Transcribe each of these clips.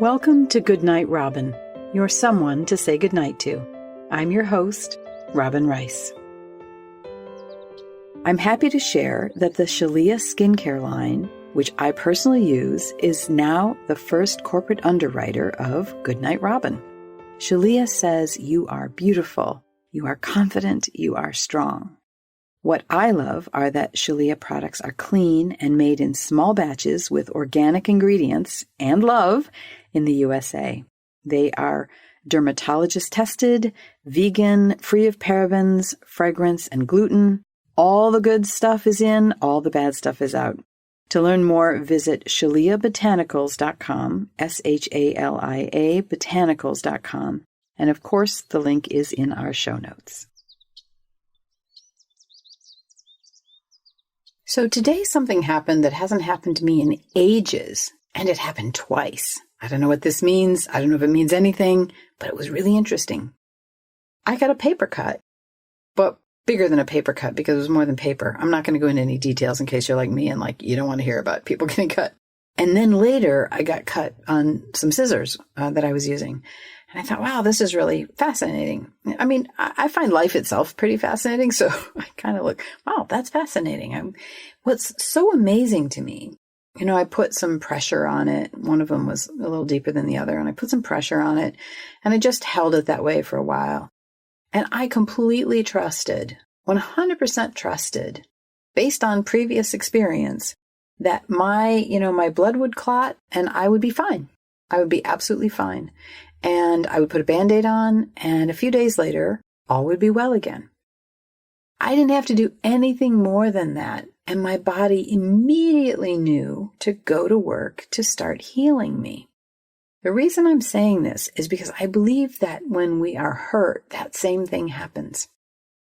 Welcome to Goodnight, Robin, your someone to say goodnight to. I'm your host, Robin Rice. I'm happy to share that the Shaleia skincare line, which I personally use, is now the first corporate underwriter of Goodnight, Robin. Shaleia says you are beautiful, you are confident, you are strong. What I love are that Shaleia products are clean and made in small batches with organic ingredients and love in the USA. They are dermatologist tested, vegan, free of parabens, fragrance, and gluten. All the good stuff is in, all the bad stuff is out. To learn more, visit ShaleiaBotanicals.com, SHALIA botanicals.com. And of course, the link is in our show notes. So today something happened that hasn't happened to me in ages, and it happened twice. I don't know what this means. I don't know if it means anything, but it was really interesting. I got a paper cut, but bigger than a paper cut because it was more than paper. I'm not going to go into any details in case you're like me and you don't want to hear about people getting cut. And then later I got cut on some scissors that I was using. And I thought, wow, this is really fascinating. I mean, I find life itself pretty fascinating. So I kind of look, wow, that's fascinating. What's so amazing to me, I put some pressure on it. One of them was a little deeper than the other. And I put some pressure on it and I just held it that way for a while. And I completely trusted, 100% trusted, based on previous experience, that my blood would clot and I would be fine. I would be absolutely fine. And I would put a Band-Aid on, and a few days later, all would be well again. I didn't have to do anything more than that, and my body immediately knew to go to work to start healing me. The reason I'm saying this is because I believe that when we are hurt, that same thing happens.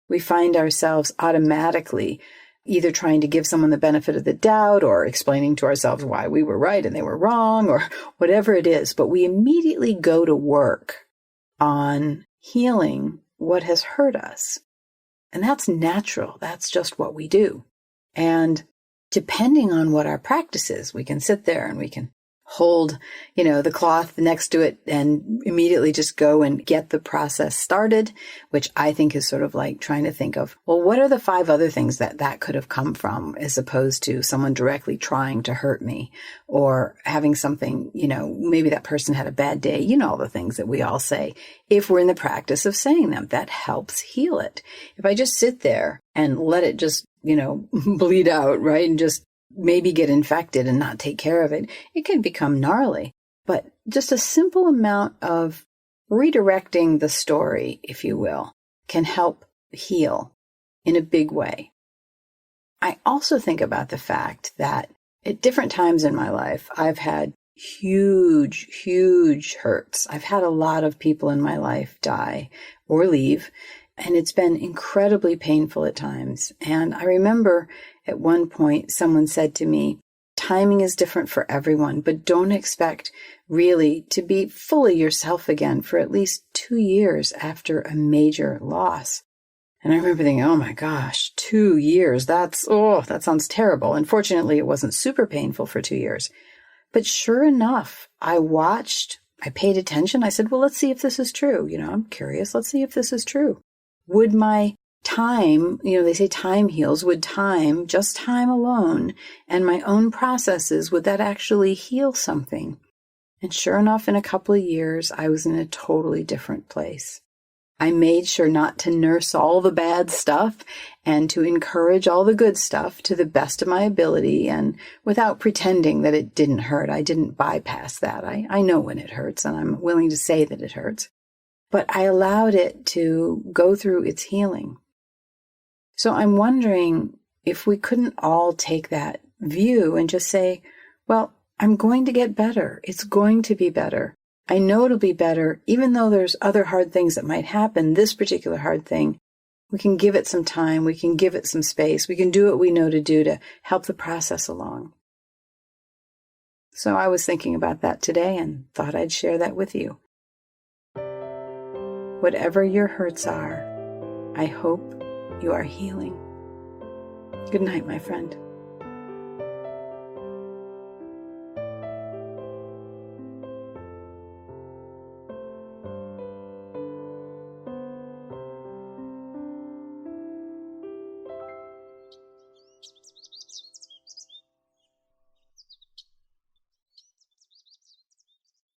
We find ourselves automatically either trying to give someone the benefit of the doubt or explaining to ourselves why we were right and they were wrong or whatever it is. But we immediately go to work on healing what has hurt us. And that's natural. That's just what we do. And depending on what our practice is, we can sit there and we can hold, the cloth next to it and immediately just go and get the process started, which I think is sort of like trying to think of, well, what are the 5 other things that could have come from as opposed to someone directly trying to hurt me or having something, maybe that person had a bad day, all the things that we all say. If we're in the practice of saying them, that helps heal it. If I just sit there and let it just, bleed out, right? And just maybe get infected and not take care of it, it can become gnarly. But just a simple amount of redirecting the story, if you will, can help heal in a big way. I also think about the fact that at different times in my life, I've had huge, huge hurts. I've had a lot of people in my life die or leave, and it's been incredibly painful at times. And I remember at one point, someone said to me, timing is different for everyone, but don't expect really to be fully yourself again for at least 2 years after a major loss. And I remember thinking, oh my gosh, 2 years, that sounds terrible. Unfortunately, it wasn't super painful for 2 years. But sure enough, I watched, I paid attention. I said, well, let's see if this is true. I'm curious. Let's see if this is true. Would my time, they say time heals, would time, just time alone, and my own processes, would that actually heal something? And sure enough, in a couple of years, I was in a totally different place. I made sure not to nurse all the bad stuff and to encourage all the good stuff to the best of my ability and without pretending that it didn't hurt. I didn't bypass that. I know when it hurts and I'm willing to say that it hurts. But I allowed it to go through its healing. So I'm wondering if we couldn't all take that view and just say, well, I'm going to get better. It's going to be better. I know it'll be better, even though there's other hard things that might happen. This particular hard thing, we can give it some time. We can give it some space. We can do what we know to do to help the process along. So I was thinking about that today and thought I'd share that with you. Whatever your hurts are, I hope you are healing. Good night, my friend.